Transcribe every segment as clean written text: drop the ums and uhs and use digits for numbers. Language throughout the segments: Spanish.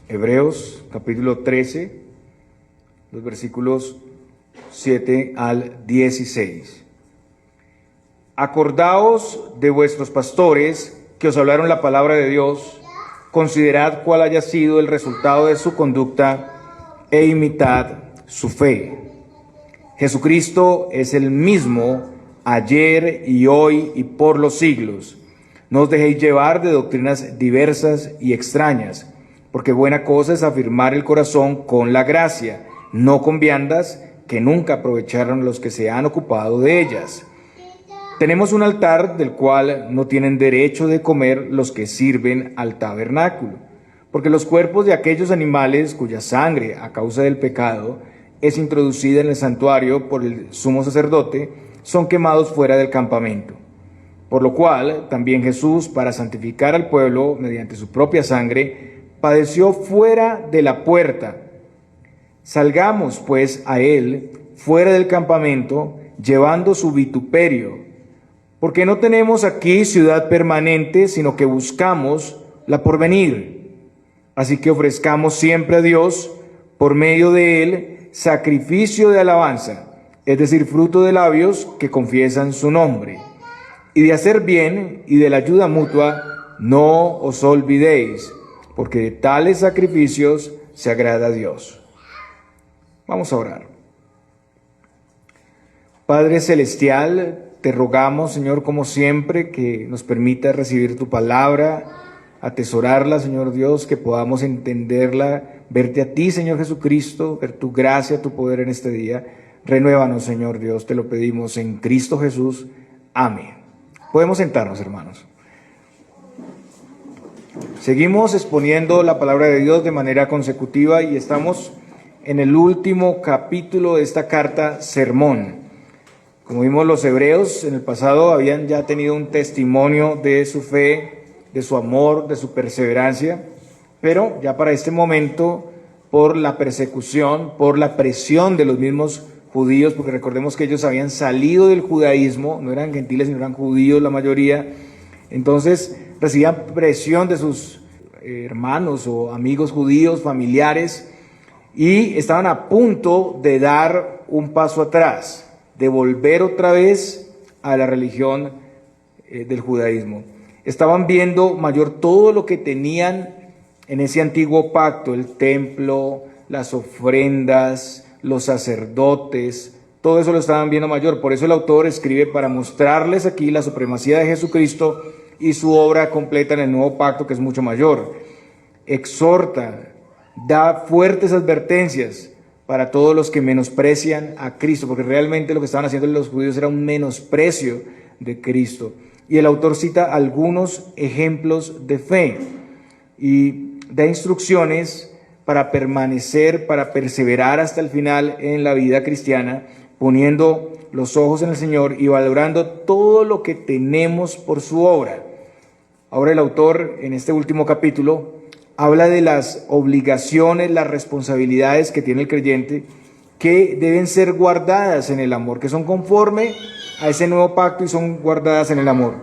Hebreos capítulo 13, los versículos 7 al 16. Acordaos de vuestros pastores que os hablaron la palabra de Dios, considerad cuál haya sido el resultado de su conducta e imitad su fe. Jesucristo es el mismo ayer y hoy y por los siglos. No os dejéis llevar de doctrinas diversas y extrañas, porque buena cosa es afirmar el corazón con la gracia, no con viandas que nunca aprovecharon los que se han ocupado de ellas. Tenemos un altar del cual no tienen derecho de comer los que sirven al tabernáculo, porque los cuerpos de aquellos animales cuya sangre, a causa del pecado, es introducida en el santuario por el sumo sacerdote, son quemados fuera del campamento. Por lo cual, también Jesús, para santificar al pueblo mediante su propia sangre, padeció fuera de la puerta. Salgamos, pues, a él, fuera del campamento, llevando su vituperio, porque no tenemos aquí ciudad permanente, sino que buscamos la porvenir. Así que ofrezcamos siempre a Dios, por medio de él, sacrificio de alabanza, es decir, fruto de labios que confiesan su nombre. Y de hacer bien y de la ayuda mutua, no os olvidéis, porque de tales sacrificios se agrada a Dios. Vamos a orar. Padre Celestial, te rogamos, Señor, como siempre, que nos permita recibir tu palabra, atesorarla, Señor Dios, que podamos entenderla, verte a ti, Señor Jesucristo, ver tu gracia, tu poder en este día. Renuévanos, Señor Dios, te lo pedimos en Cristo Jesús. Amén. Podemos sentarnos, hermanos. Seguimos exponiendo la palabra de Dios de manera consecutiva y estamos en el último capítulo de esta carta, sermón. Como vimos, los hebreos en el pasado habían ya tenido un testimonio de su fe, de su amor, de su perseverancia, pero ya para este momento, por la persecución, por la presión de los mismos judíos, porque recordemos que ellos habían salido del judaísmo, no eran gentiles, sino eran judíos la mayoría, entonces recibían presión de sus hermanos o amigos judíos, familiares, y estaban a punto de dar un paso atrás, de volver otra vez a la religión del judaísmo. Estaban viendo mayor todo lo que tenían en ese antiguo pacto, el templo, las ofrendas, los sacerdotes, todo eso lo estaban viendo mayor. Por eso el autor escribe para mostrarles aquí la supremacía de Jesucristo y su obra completa en el nuevo pacto, que es mucho mayor. Exhorta, da fuertes advertencias para todos los que menosprecian a Cristo, porque realmente lo que estaban haciendo los judíos era un menosprecio de Cristo. Y el autor cita algunos ejemplos de fe y da instrucciones para permanecer, para perseverar hasta el final en la vida cristiana, poniendo los ojos en el Señor y valorando todo lo que tenemos por su obra. Ahora el autor, en este último capítulo, habla de las obligaciones, las responsabilidades que tiene el creyente, que deben ser guardadas en el amor, que son conforme a ese nuevo pacto y son guardadas en el amor.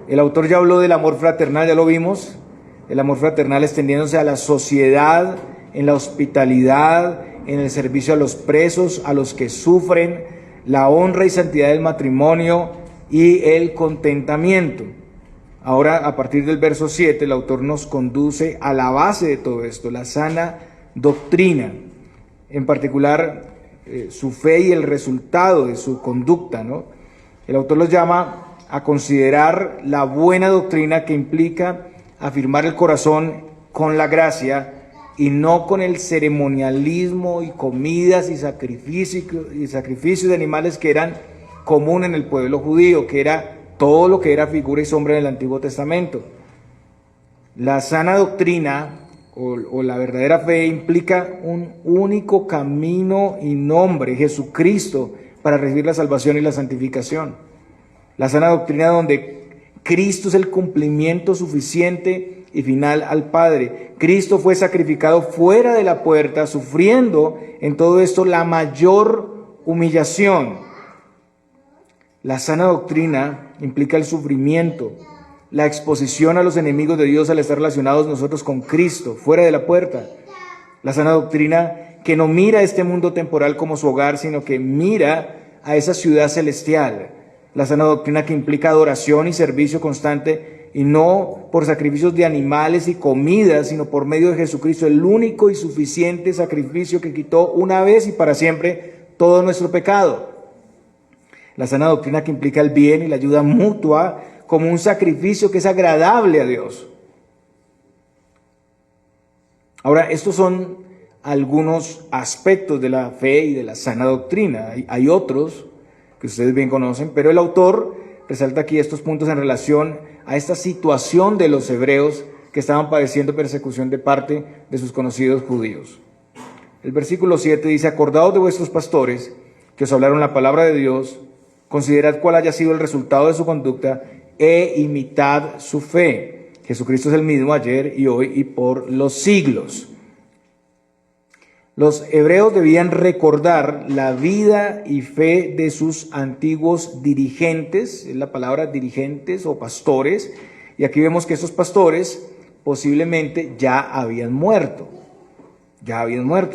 El autor ya habló del amor fraternal, ya lo vimos, el amor fraternal extendiéndose a la sociedad, en la hospitalidad, en el servicio a los presos, a los que sufren, la honra y santidad del matrimonio y el contentamiento. Ahora, a partir del verso 7, el autor nos conduce a la base de todo esto, la sana doctrina, en particular su fe y el resultado de su conducta, ¿no? El autor los llama a considerar la buena doctrina, que implica afirmar el corazón con la gracia y no con el ceremonialismo y comidas y sacrificios de animales que eran común en el pueblo judío, que era todo lo que era figura y sombra del Antiguo Testamento. La sana doctrina o la verdadera fe implica un único camino y nombre, Jesucristo, para recibir la salvación y la santificación. La sana doctrina donde Cristo es el cumplimiento suficiente y final al Padre. Cristo fue sacrificado fuera de la puerta, sufriendo en todo esto la mayor humillación. La sana doctrina implica el sufrimiento, la exposición a los enemigos de Dios al estar relacionados nosotros con Cristo, fuera de la puerta. La sana doctrina que no mira a este mundo temporal como su hogar, sino que mira a esa ciudad celestial. La sana doctrina que implica adoración y servicio constante, y no por sacrificios de animales y comidas, sino por medio de Jesucristo, el único y suficiente sacrificio que quitó una vez y para siempre todo nuestro pecado. La sana doctrina que implica el bien y la ayuda mutua como un sacrificio que es agradable a Dios. Ahora, estos son algunos aspectos de la fe y de la sana doctrina. Hay otros que ustedes bien conocen, pero el autor resalta aquí estos puntos en relación a esta situación de los hebreos que estaban padeciendo persecución de parte de sus conocidos judíos. El versículo 7 dice: acordaos de vuestros pastores que os hablaron la palabra de Dios, considerad cuál haya sido el resultado de su conducta e imitad su fe. Jesucristo es el mismo ayer y hoy y por los siglos. Los hebreos debían recordar la vida y fe de sus antiguos dirigentes, es la palabra dirigentes o pastores, y aquí vemos que esos pastores posiblemente ya habían muerto.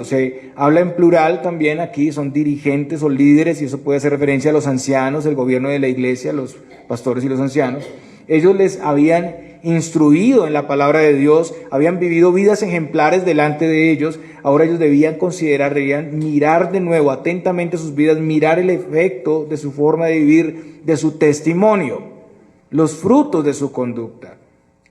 Se habla en plural también aquí, son dirigentes o líderes, y eso puede hacer referencia a los ancianos, el gobierno de la iglesia, los pastores y los ancianos. Ellos les habían instruido en la palabra de Dios, habían vivido vidas ejemplares delante de ellos. Ahora ellos debían considerar, debían mirar de nuevo atentamente sus vidas, mirar el efecto de su forma de vivir, de su testimonio, los frutos de su conducta.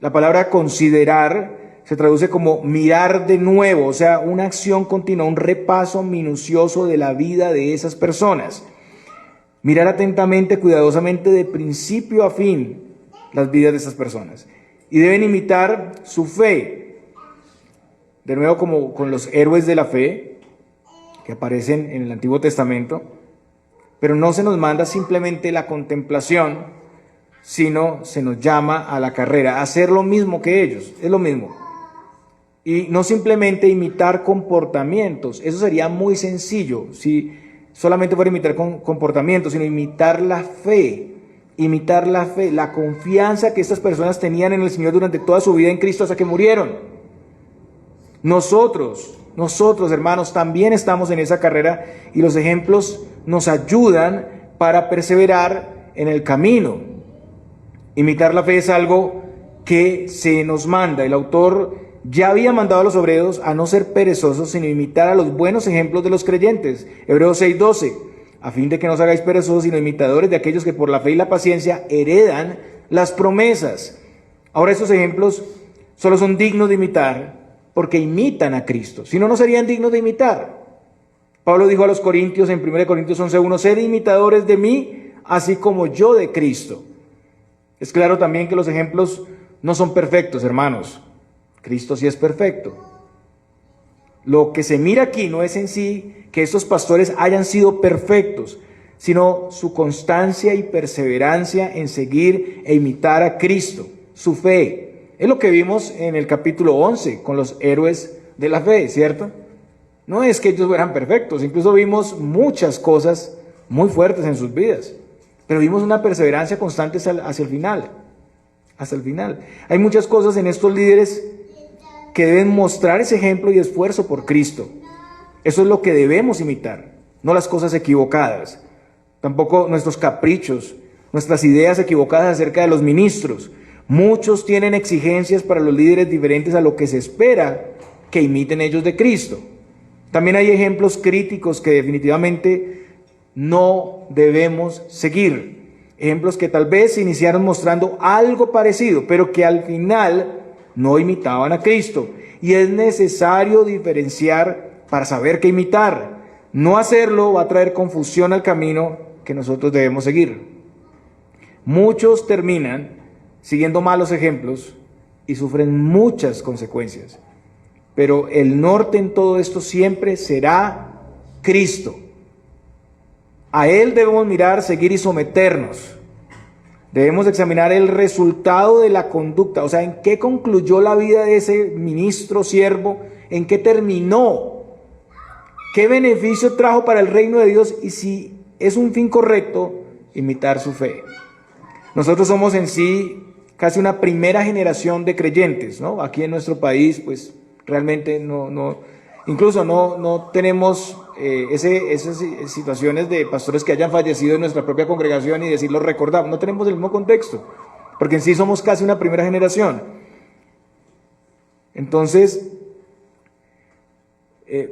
La palabra considerar se traduce como mirar de nuevo, o sea, una acción continua, un repaso minucioso de la vida de esas personas. Mirar atentamente, cuidadosamente, de principio a fin, las vidas de esas personas. Y deben imitar su fe. De nuevo, como con los héroes de la fe que aparecen en el Antiguo Testamento. Pero no se nos manda simplemente la contemplación, sino se nos llama a la carrera, a hacer lo mismo que ellos, es lo mismo. Y no simplemente imitar comportamientos, eso sería muy sencillo, si solamente fuera imitar comportamientos, sino imitar la fe, la confianza que estas personas tenían en el Señor durante toda su vida en Cristo hasta que murieron. Nosotros, hermanos, también estamos en esa carrera y los ejemplos nos ayudan para perseverar en el camino. Imitar la fe es algo que se nos manda. El autor ya había mandado a los hebreos a no ser perezosos, sino imitar a los buenos ejemplos de los creyentes. Hebreos 6:12, a fin de que no os hagáis perezosos, sino imitadores de aquellos que por la fe y la paciencia heredan las promesas. Ahora estos ejemplos solo son dignos de imitar porque imitan a Cristo, si no, no serían dignos de imitar. Pablo dijo a los Corintios en 1 Corintios 11:1, sed imitadores de mí, así como yo de Cristo. Es claro también que los ejemplos no son perfectos, hermanos. Cristo sí es perfecto. Lo que se mira aquí no es en sí que estos pastores hayan sido perfectos, sino su constancia y perseverancia en seguir e imitar a Cristo, su fe. Es lo que vimos en el capítulo 11 con los héroes de la fe, ¿cierto? No es que ellos fueran perfectos, incluso vimos muchas cosas muy fuertes en sus vidas, pero vimos una perseverancia constante hacia el final, hasta el final. Hay muchas cosas en estos líderes que deben mostrar ese ejemplo y esfuerzo por Cristo. Eso es lo que debemos imitar, no las cosas equivocadas, tampoco nuestros caprichos, nuestras ideas equivocadas acerca de los ministros. Muchos tienen exigencias para los líderes diferentes a lo que se espera que imiten ellos de Cristo. También hay ejemplos críticos que definitivamente no debemos seguir. Ejemplos que tal vez se iniciaron mostrando algo parecido, pero que al final no imitaban a Cristo. Y es necesario diferenciar para saber qué imitar. No hacerlo va a traer confusión al camino que nosotros debemos seguir. Muchos terminan siguiendo malos ejemplos y sufren muchas consecuencias. Pero el norte en todo esto siempre será Cristo. A Él debemos mirar, seguir y someternos. Debemos examinar el resultado de la conducta, o sea, en qué concluyó la vida de ese ministro, siervo, en qué terminó, qué beneficio trajo para el reino de Dios y si es un fin correcto, imitar su fe. Nosotros somos en sí casi una primera generación de creyentes, ¿no? Aquí en nuestro país, pues realmente incluso no tenemos esas situaciones de pastores que hayan fallecido en nuestra propia congregación y decirlo recordamos, no tenemos el mismo contexto, porque en sí somos casi una primera generación. Entonces,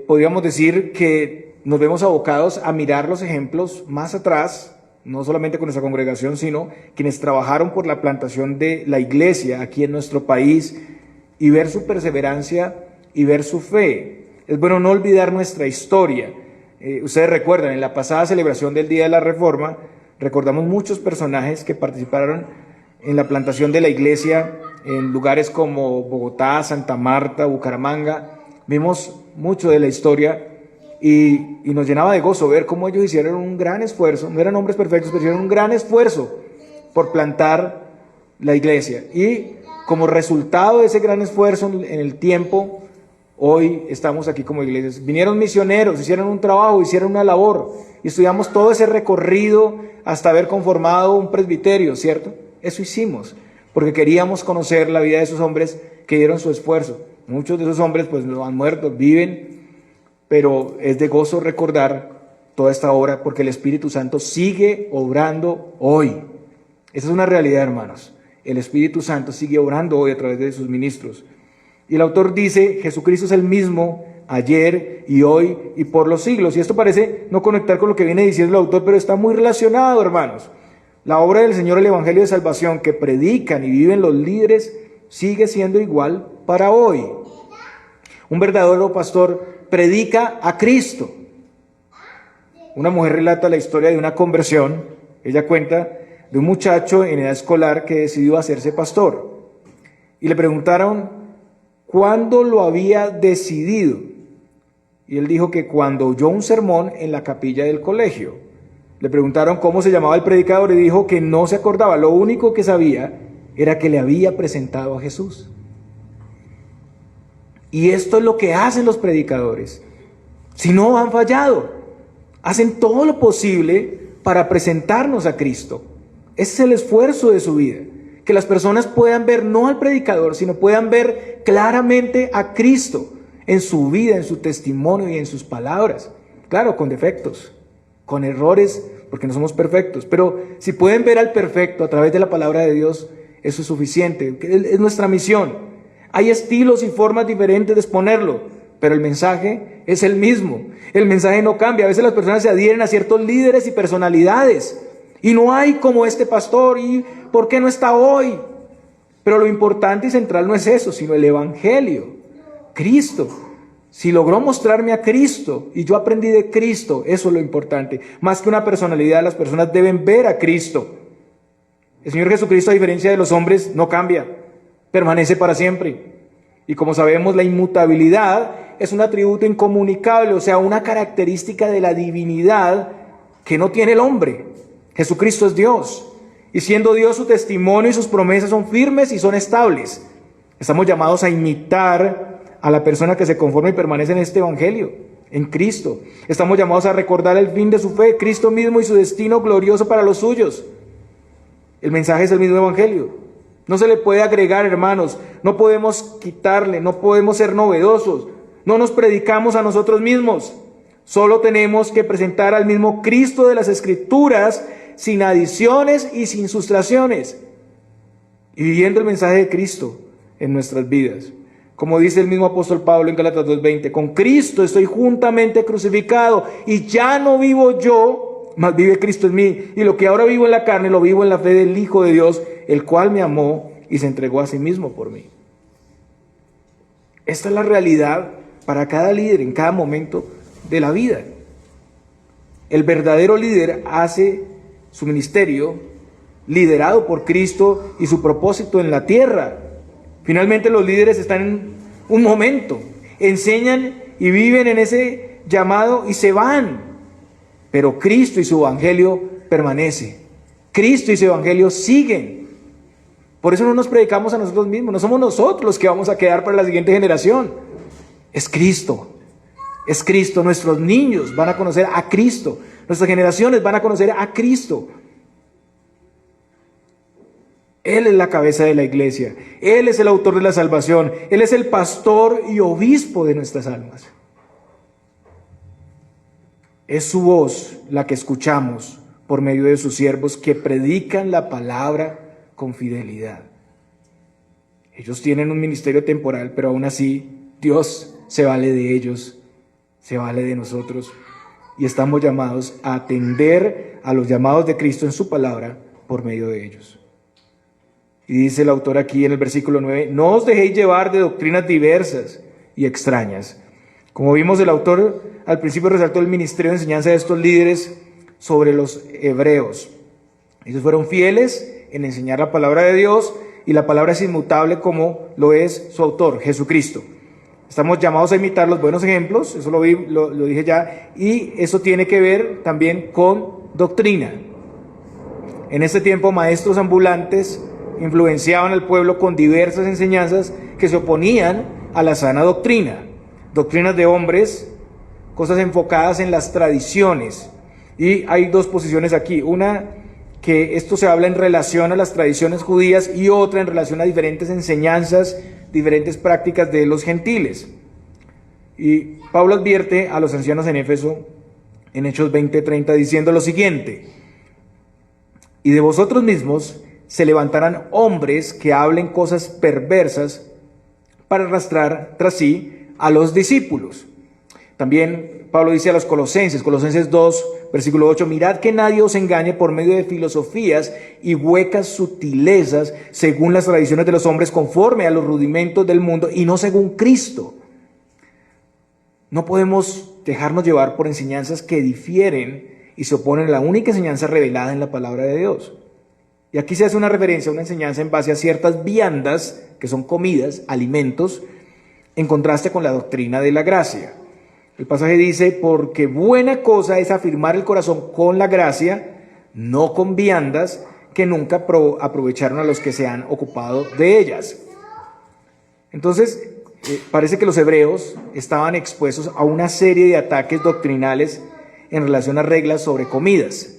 podríamos decir que nos vemos abocados a mirar los ejemplos más atrás, no solamente con nuestra congregación, sino quienes trabajaron por la plantación de la iglesia aquí en nuestro país, y ver su perseverancia y ver su fe. Es bueno no olvidar nuestra historia. Ustedes recuerdan, en la pasada celebración del Día de la Reforma, recordamos muchos personajes que participaron en la plantación de la iglesia en lugares como Bogotá, Santa Marta, Bucaramanga. Vimos mucho de la historia y nos llenaba de gozo ver cómo ellos hicieron un gran esfuerzo. No eran hombres perfectos, pero hicieron un gran esfuerzo por plantar la iglesia. Y como resultado de ese gran esfuerzo en el tiempo, hoy estamos aquí como iglesias. Vinieron misioneros, hicieron un trabajo, hicieron una labor, y estudiamos todo ese recorrido hasta haber conformado un presbiterio, ¿cierto? Eso hicimos, porque queríamos conocer la vida de esos hombres que dieron su esfuerzo. Muchos de esos hombres pues no han muerto, viven, pero es de gozo recordar toda esta obra, porque el Espíritu Santo sigue obrando hoy. Esa es una realidad, hermanos. El Espíritu Santo sigue obrando hoy a través de sus ministros. Y el autor dice, Jesucristo es el mismo ayer y hoy y por los siglos. Y esto parece no conectar con lo que viene diciendo el autor, pero está muy relacionado, hermanos. La obra del Señor, el Evangelio de Salvación que predican y viven los líderes, sigue siendo igual para hoy. Un verdadero pastor predica a Cristo. Una mujer relata la historia de una conversión. Ella cuenta de un muchacho en edad escolar que decidió hacerse pastor. Y le preguntaron cuándo lo había decidido. Y él dijo que cuando oyó un sermón en la capilla del colegio. Le preguntaron cómo se llamaba el predicador y dijo que no se acordaba. Lo único que sabía era que le había presentado a Jesús. Y esto es lo que hacen los predicadores. Si no han fallado, hacen todo lo posible para presentarnos a Cristo. Ese es el esfuerzo de su vida. Que las personas puedan ver no al predicador, sino puedan ver claramente a Cristo en su vida, en su testimonio y en sus palabras. Claro, con defectos, con errores, porque no somos perfectos. Pero si pueden ver al perfecto a través de la palabra de Dios, eso es suficiente. Es nuestra misión. Hay estilos y formas diferentes de exponerlo, pero el mensaje es el mismo. El mensaje no cambia. A veces las personas se adhieren a ciertos líderes y personalidades. Y no hay como este pastor. ¿Y por qué no está hoy? Pero lo importante y central no es eso, sino el Evangelio. Cristo. Si logró mostrarme a Cristo y yo aprendí de Cristo, eso es lo importante. Más que una personalidad, las personas deben ver a Cristo. El Señor Jesucristo, a diferencia de los hombres, no cambia. Permanece para siempre. Y como sabemos, la inmutabilidad es un atributo incomunicable, o sea, una característica de la divinidad que no tiene el hombre. Jesucristo es Dios. Y siendo Dios, su testimonio y sus promesas son firmes y son estables. Estamos llamados a imitar a la persona que se conforma y permanece en este evangelio, en Cristo. Estamos llamados a recordar el fin de su fe, Cristo mismo y su destino glorioso para los suyos. El mensaje es el mismo evangelio. No se le puede agregar, hermanos. No podemos quitarle, no podemos ser novedosos. No nos predicamos a nosotros mismos. Solo tenemos que presentar al mismo Cristo de las Escrituras, sin adiciones y sin sustracciones, y viviendo el mensaje de Cristo en nuestras vidas. Como dice el mismo apóstol Pablo en Gálatas 2:20, con Cristo estoy juntamente crucificado, y ya no vivo yo, mas vive Cristo en mí. Y lo que ahora vivo en la carne, lo vivo en la fe del Hijo de Dios, el cual me amó y se entregó a sí mismo por mí. Esta es la realidad para cada líder en cada momento de la vida. El verdadero líder hace su ministerio liderado por Cristo y su propósito en la tierra. Finalmente los líderes están en un momento, enseñan y viven en ese llamado y se van. Pero Cristo y su evangelio permanece. Cristo y su evangelio siguen. Por eso no nos predicamos a nosotros mismos. No somos nosotros los que vamos a quedar para la siguiente generación. Es Cristo. Es Cristo. Nuestros niños van a conocer a Cristo. Nuestras generaciones van a conocer a Cristo. Él es la cabeza de la iglesia. Él es el autor de la salvación. Él es el pastor y obispo de nuestras almas. Es su voz la que escuchamos por medio de sus siervos que predican la palabra con fidelidad. Ellos tienen un ministerio temporal, pero aún así Dios se vale de ellos, se vale de nosotros. Y estamos llamados a atender a los llamados de Cristo en su palabra por medio de ellos. Y dice el autor aquí en el versículo 9, no os dejéis llevar de doctrinas diversas y extrañas. Como vimos, el autor al principio resaltó el ministerio de enseñanza de estos líderes sobre los hebreos. Ellos fueron fieles en enseñar la palabra de Dios y la palabra es inmutable como lo es su autor, Jesucristo. Estamos llamados a imitar los buenos ejemplos, eso lo dije ya, y eso tiene que ver también con doctrina. En este tiempo, maestros ambulantes influenciaban al pueblo con diversas enseñanzas que se oponían a la sana doctrina. Doctrinas de hombres, cosas enfocadas en las tradiciones. Y hay dos posiciones aquí. Una, que esto se habla en relación a las tradiciones judías, y otra en relación a diferentes enseñanzas, diferentes prácticas de los gentiles. Y Pablo advierte a los ancianos en Éfeso, en Hechos 20:30, diciendo lo siguiente: y de vosotros mismos se levantarán hombres que hablen cosas perversas para arrastrar tras sí a los discípulos. También Pablo dice a los Colosenses 2, versículo 8, mirad que nadie os engañe por medio de filosofías y huecas sutilezas, según las tradiciones de los hombres, conforme a los rudimentos del mundo y no según Cristo. No podemos dejarnos llevar por enseñanzas que difieren y se oponen a la única enseñanza revelada en la palabra de Dios. Y aquí se hace una referencia a una enseñanza en base a ciertas viandas, que son comidas, alimentos, en contraste con la doctrina de la gracia. El pasaje dice, porque buena cosa es afirmar el corazón con la gracia, no con viandas que nunca aprovecharon a los que se han ocupado de ellas. Entonces, parece que los hebreos estaban expuestos a una serie de ataques doctrinales en relación a reglas sobre comidas.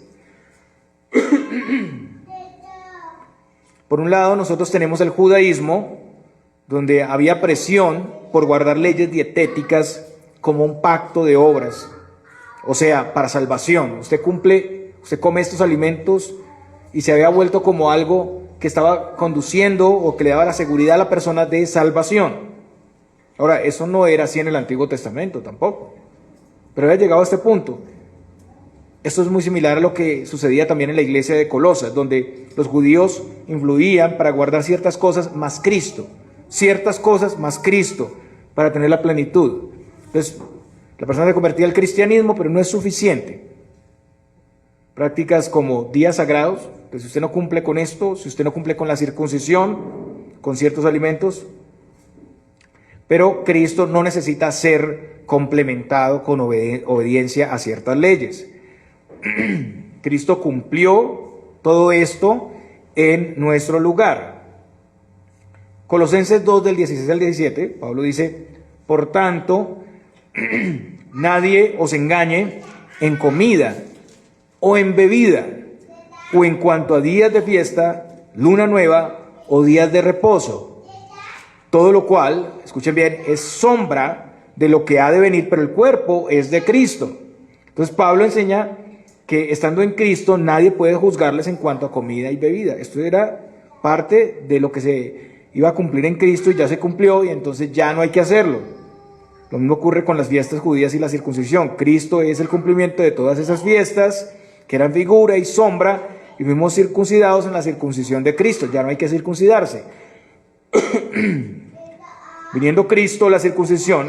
Por un lado, nosotros tenemos el judaísmo, donde había presión por guardar leyes dietéticas como un pacto de obras, o sea, para salvación. Usted come estos alimentos y se había vuelto como algo que estaba conduciendo o que le daba la seguridad a la persona de salvación. Ahora, eso no era así en el Antiguo Testamento tampoco, pero había llegado a este punto. Esto es muy similar a lo que sucedía también en la iglesia de Colosas, donde los judíos influían para guardar ciertas cosas más Cristo, para tener la plenitud. Entonces, la persona se convertía al cristianismo, pero no es suficiente. Prácticas como días sagrados, que si usted no cumple con esto, si usted no cumple con la circuncisión, con ciertos alimentos, pero Cristo no necesita ser complementado con obediencia a ciertas leyes. Cristo cumplió todo esto en nuestro lugar. Colosenses 2 del 16 al 17, Pablo dice, por tanto, nadie os engañe en comida o en bebida, o en cuanto a días de fiesta, luna nueva o días de reposo. Todo lo cual, escuchen bien, es sombra de lo que ha de venir, pero el cuerpo es de Cristo. Entonces Pablo enseña que estando en Cristo nadie puede juzgarles en cuanto a comida y bebida. Esto era parte de lo que se iba a cumplir en Cristo y ya se cumplió, y entonces ya no hay que hacerlo. Lo mismo ocurre con las fiestas judías y la circuncisión. Cristo es el cumplimiento de todas esas fiestas que eran figura y sombra, y fuimos circuncidados en la circuncisión de Cristo. Ya no hay que circuncidarse. Viniendo Cristo, la circuncisión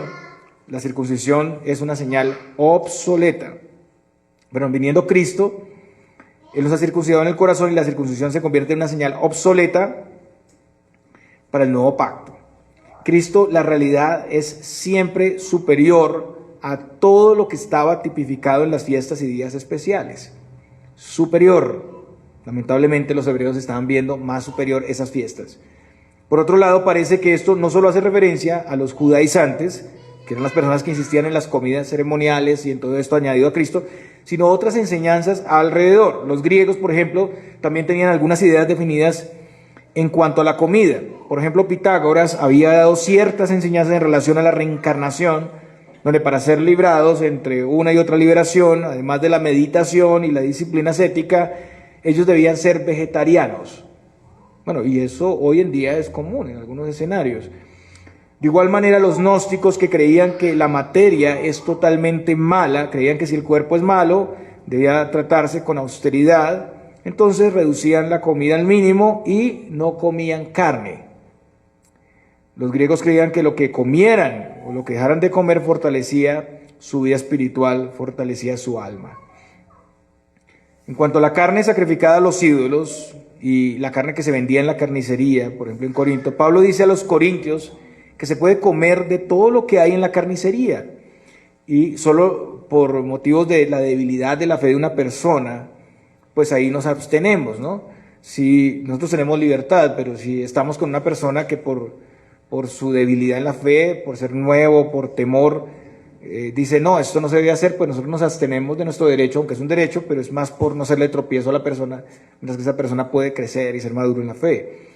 es una señal obsoleta. Pero viniendo Cristo, Él nos ha circuncidado en el corazón, y la circuncisión se convierte en una señal obsoleta para el nuevo pacto. Cristo, la realidad, es siempre superior a todo lo que estaba tipificado en las fiestas y días especiales. Superior. Lamentablemente los hebreos estaban viendo más superior esas fiestas. Por otro lado, parece que esto no solo hace referencia a los judaizantes, que eran las personas que insistían en las comidas ceremoniales y en todo esto añadido a Cristo, sino otras enseñanzas alrededor. Los griegos, por ejemplo, también tenían algunas ideas definidas en cuanto a la comida. Por ejemplo, Pitágoras había dado ciertas enseñanzas en relación a la reencarnación, donde para ser librados entre una y otra liberación, además de la meditación y la disciplina ascética, ellos debían ser vegetarianos. Bueno, y eso hoy en día es común en algunos escenarios. De igual manera, los gnósticos, que creían que la materia es totalmente mala, creían que si el cuerpo es malo, debía tratarse con austeridad, entonces reducían la comida al mínimo y no comían carne. Los griegos creían que lo que comieran o lo que dejaran de comer fortalecía su vida espiritual, fortalecía su alma. En cuanto a la carne sacrificada a los ídolos y la carne que se vendía en la carnicería, por ejemplo en Corinto, Pablo dice a los corintios que se puede comer de todo lo que hay en la carnicería, y solo por motivos de la debilidad de la fe de una persona, pues ahí nos abstenemos, ¿no? Si nosotros tenemos libertad, pero si estamos con una persona que por su debilidad en la fe, por ser nuevo, por temor, dice, no, esto no se debe hacer, pues nosotros nos abstenemos de nuestro derecho, aunque es un derecho, pero es más por no hacerle tropiezo a la persona, mientras que esa persona puede crecer y ser maduro en la fe.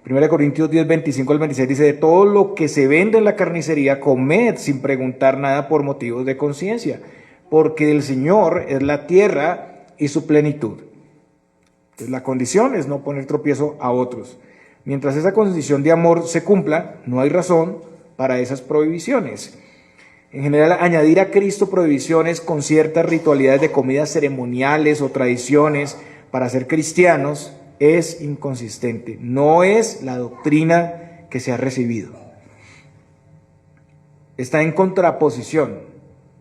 1 Corintios 10, 25 al 26 dice, de todo lo que se vende en la carnicería, comed sin preguntar nada por motivos de conciencia, porque del Señor es la tierra y su plenitud. Entonces, la condición es no poner tropiezo a otros. Mientras esa condición de amor se cumpla, no hay razón para esas prohibiciones. En general, añadir a Cristo prohibiciones con ciertas ritualidades de comidas ceremoniales o tradiciones para ser cristianos es inconsistente. No es la doctrina que se ha recibido. Está en contraposición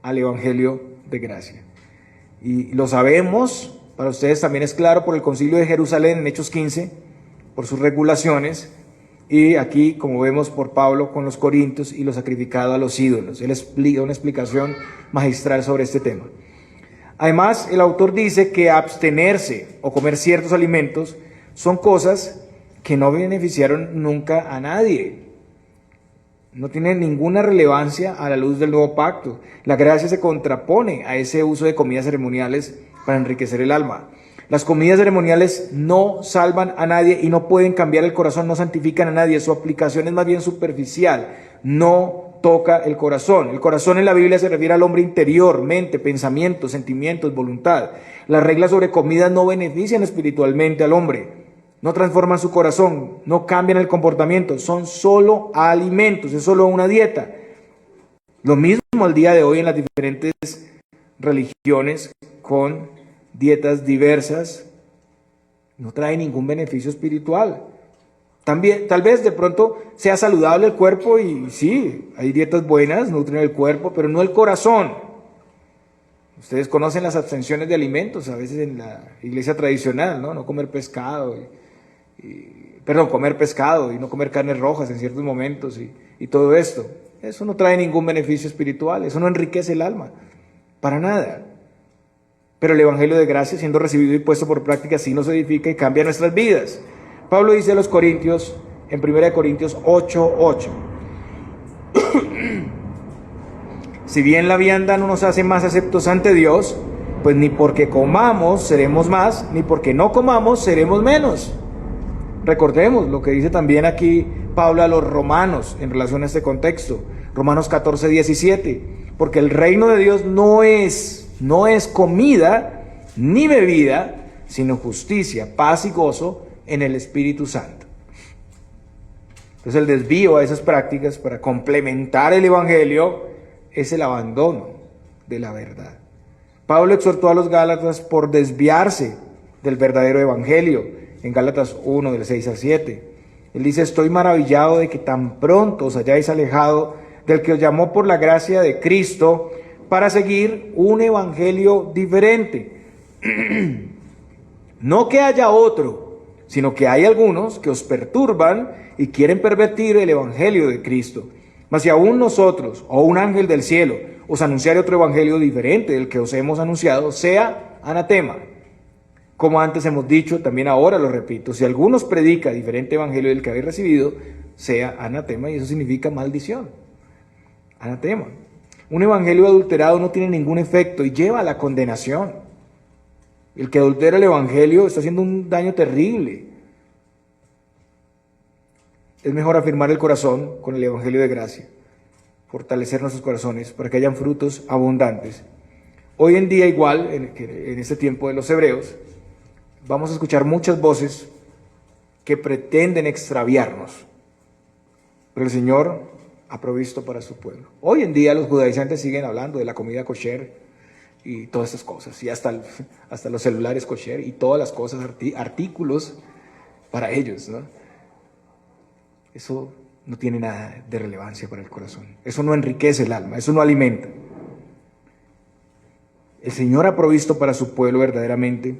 al Evangelio de gracia. Y lo sabemos, para ustedes también es claro, por el Concilio de Jerusalén en Hechos 15, por sus regulaciones, y aquí, como vemos, por Pablo con los corintios y lo sacrificado a los ídolos. Él explica una explicación magistral sobre este tema. Además, el autor dice que abstenerse o comer ciertos alimentos son cosas que no beneficiaron nunca a nadie. No tienen ninguna relevancia a la luz del nuevo pacto. La gracia se contrapone a ese uso de comidas ceremoniales para enriquecer el alma. Las comidas ceremoniales no salvan a nadie y no pueden cambiar el corazón, no santifican a nadie. Su aplicación es más bien superficial, no toca el corazón. El corazón en la Biblia se refiere al hombre interior, mente, pensamientos, sentimientos, voluntad. Las reglas sobre comida no benefician espiritualmente al hombre, no transforman su corazón, no cambian el comportamiento, son solo alimentos, es solo una dieta. Lo mismo al día de hoy en las diferentes religiones con dietas diversas, no trae ningún beneficio espiritual. También, tal vez de pronto sea saludable el cuerpo y sí, hay dietas buenas, nutren el cuerpo, pero no el corazón. Ustedes conocen las abstenciones de alimentos, a veces en la iglesia tradicional, no comer pescado, comer pescado y no comer carnes rojas en ciertos momentos y todo esto. Eso no trae ningún beneficio espiritual, eso no enriquece el alma, para nada. Pero el Evangelio de gracia, siendo recibido y puesto por práctica, sí nos edifica y cambia nuestras vidas. Pablo dice a los Corintios, en 1 Corintios 8:8, si bien la vianda no nos hace más aceptos ante Dios, pues ni porque comamos seremos más, ni porque no comamos seremos menos. Recordemos lo que dice también aquí Pablo a los romanos en relación a este contexto. Romanos 14:17, porque el reino de Dios no es comida ni bebida, sino justicia, paz y gozo en el Espíritu Santo. Entonces el desvío a esas prácticas para complementar el Evangelio es el abandono de la verdad. Pablo exhortó a los Gálatas por desviarse del verdadero Evangelio en Gálatas 1, del 6 al 7. Él dice, estoy maravillado de que tan pronto os hayáis alejado del que os llamó por la gracia de Cristo para seguir un evangelio diferente. No que haya otro, sino que hay algunos que os perturban y quieren pervertir el evangelio de Cristo. Mas si aún nosotros o un ángel del cielo os anunciare otro evangelio diferente del que os hemos anunciado, sea anatema. Como antes hemos dicho, también ahora lo repito, si alguno os predica diferente evangelio del que habéis recibido, sea anatema, y eso significa maldición. Anatema. Un evangelio adulterado no tiene ningún efecto y lleva a la condenación. El que adultera el evangelio está haciendo un daño terrible. Es mejor afirmar el corazón con el Evangelio de gracia, fortalecer nuestros corazones para que hayan frutos abundantes. Hoy en día, igual, en este tiempo de los hebreos, vamos a escuchar muchas voces que pretenden extraviarnos, pero el Señor ha provisto para su pueblo. Hoy en día los judaizantes siguen hablando de la comida kosher y todas estas cosas, y hasta los celulares kosher y todas las cosas, artículos para ellos, ¿no? Eso no tiene nada de relevancia para el corazón. Eso no enriquece el alma, eso no alimenta. El Señor ha provisto para su pueblo verdaderamente.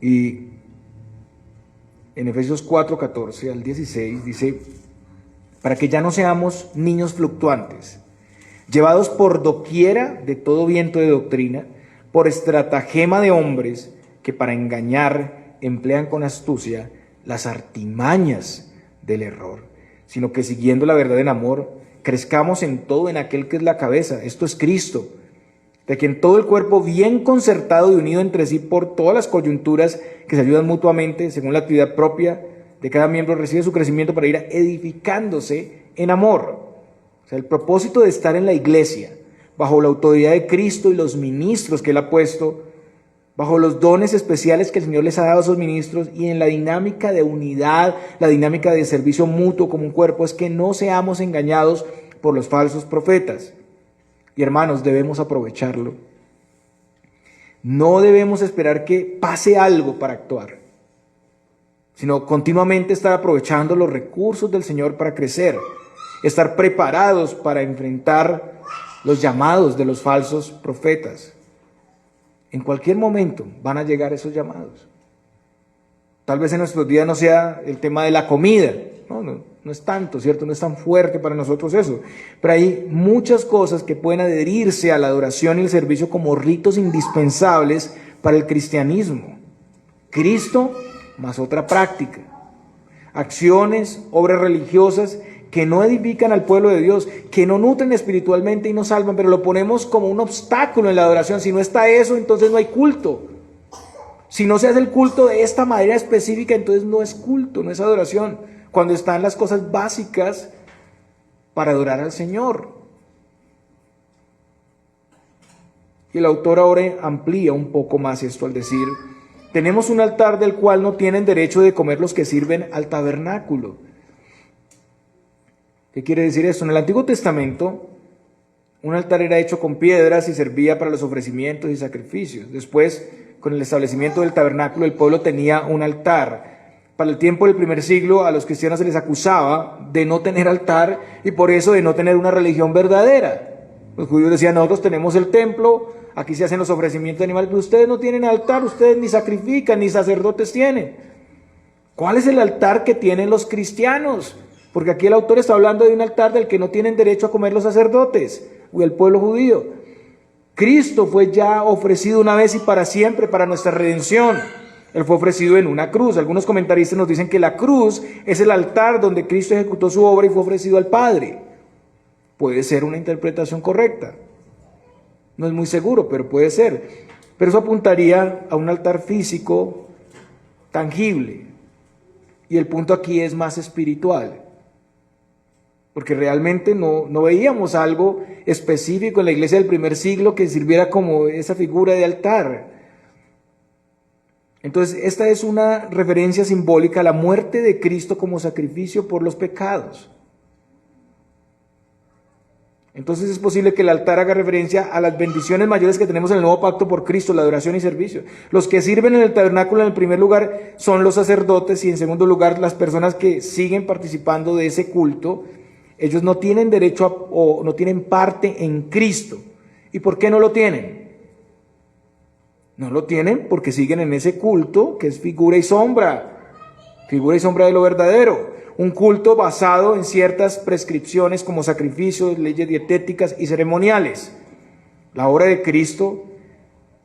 Y en Efesios 4, 14 al 16 dice, para que ya no seamos niños fluctuantes, llevados por doquiera de todo viento de doctrina, por estratagema de hombres que para engañar emplean con astucia las artimañas del error, sino que siguiendo la verdad en amor, crezcamos en todo en aquel que es la cabeza, esto es Cristo, de quien todo el cuerpo bien concertado y unido entre sí por todas las coyunturas que se ayudan mutuamente según la actividad propia de cada miembro recibe su crecimiento para ir edificándose en amor. O sea, el propósito de estar en la iglesia, bajo la autoridad de Cristo y los ministros que Él ha puesto, bajo los dones especiales que el Señor les ha dado a esos ministros y en la dinámica de unidad, la dinámica de servicio mutuo como un cuerpo, es que no seamos engañados por los falsos profetas. Y hermanos, debemos aprovecharlo. No debemos esperar que pase algo para actuar, sino continuamente estar aprovechando los recursos del Señor para crecer, estar preparados para enfrentar los llamados de los falsos profetas. En cualquier momento van a llegar esos llamados. Tal vez en nuestros días no sea el tema de la comida, no es tanto, ¿cierto? No es tan fuerte para nosotros eso. Pero hay muchas cosas que pueden adherirse a la adoración y el servicio como ritos indispensables para el cristianismo. Cristo más otra práctica. Acciones, obras religiosas que no edifican al pueblo de Dios, que no nutren espiritualmente y no salvan, pero lo ponemos como un obstáculo en la adoración. Si no está eso, entonces no hay culto. Si no se hace el culto de esta manera específica, entonces no es culto, no es adoración. Cuando están las cosas básicas para adorar al Señor. Y el autor ahora amplía un poco más esto al decir, tenemos un altar del cual no tienen derecho de comer los que sirven al tabernáculo. ¿Qué quiere decir esto? En el Antiguo Testamento, un altar era hecho con piedras y servía para los ofrecimientos y sacrificios. Después, con el establecimiento del tabernáculo, el pueblo tenía un altar. Para el tiempo del primer siglo, a los cristianos se les acusaba de no tener altar y por eso de no tener una religión verdadera. Los judíos decían, nosotros tenemos el templo, aquí se hacen los ofrecimientos de animales, pero ustedes no tienen altar, ustedes ni sacrifican, ni sacerdotes tienen. ¿Cuál es el altar que tienen los cristianos? Porque aquí el autor está hablando de un altar del que no tienen derecho a comer los sacerdotes o el pueblo judío. Cristo fue ya ofrecido una vez y para siempre para nuestra redención. Él fue ofrecido en una cruz. Algunos comentaristas nos dicen que la cruz es el altar donde Cristo ejecutó su obra y fue ofrecido al Padre. Puede ser una interpretación correcta. No es muy seguro, pero puede ser. Pero eso apuntaría a un altar físico, tangible. Y el punto aquí es más espiritual. Porque realmente no veíamos algo específico en la iglesia del primer siglo que sirviera como esa figura de altar. Entonces, esta es una referencia simbólica a la muerte de Cristo como sacrificio por los pecados. Entonces es posible que el altar haga referencia a las bendiciones mayores que tenemos en el nuevo pacto por Cristo, la adoración y servicio. Los que sirven en el tabernáculo en el primer lugar son los sacerdotes y en segundo lugar las personas que siguen participando de ese culto. Ellos no tienen derecho o no tienen parte en Cristo. ¿Y por qué no lo tienen? No lo tienen porque siguen en ese culto que es figura y sombra de lo verdadero. Un culto basado en ciertas prescripciones como sacrificios, leyes dietéticas y ceremoniales. La obra de Cristo,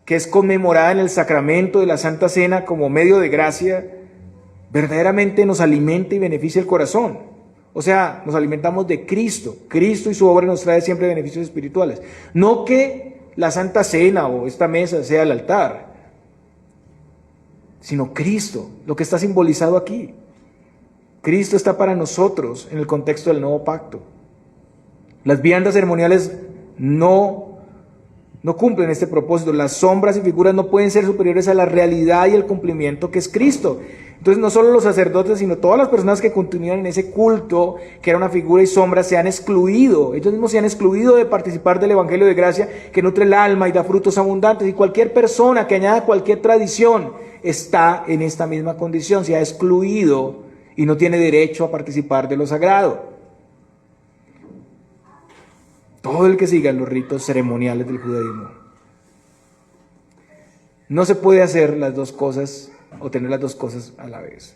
que es conmemorada en el sacramento de la Santa Cena como medio de gracia, verdaderamente nos alimenta y beneficia el corazón. O sea, nos alimentamos de Cristo. Cristo y su obra nos trae siempre beneficios espirituales. No que la Santa Cena o esta mesa sea el altar, sino Cristo, lo que está simbolizado aquí. Cristo está para nosotros en el contexto del nuevo pacto. Las viandas ceremoniales no cumplen este propósito. Las sombras y figuras no pueden ser superiores a la realidad y el cumplimiento que es Cristo. Entonces no solo los sacerdotes, sino todas las personas que continúan en ese culto, que era una figura y sombra, se han excluido. Ellos mismos se han excluido de participar del Evangelio de gracia que nutre el alma y da frutos abundantes. Y cualquier persona que añada cualquier tradición está en esta misma condición, se ha excluido y no tiene derecho a participar de lo sagrado. Todo el que siga los ritos ceremoniales del judaísmo. No se puede hacer las dos cosas o tener las dos cosas a la vez.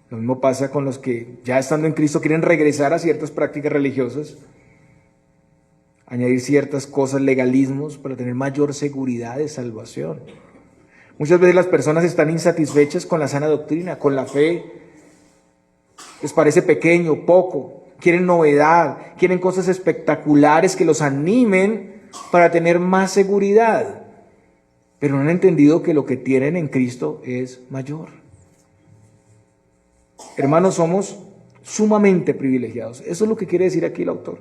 Lo mismo pasa con los que ya estando en Cristo quieren regresar a ciertas prácticas religiosas, añadir ciertas cosas, legalismos, para tener mayor seguridad de salvación. Muchas veces las personas están insatisfechas con la sana doctrina, con la fe. Les parece pequeño, poco. Quieren novedad, quieren cosas espectaculares que los animen para tener más seguridad. Pero no han entendido que lo que tienen en Cristo es mayor. Hermanos, somos sumamente privilegiados. Eso es lo que quiere decir aquí el autor.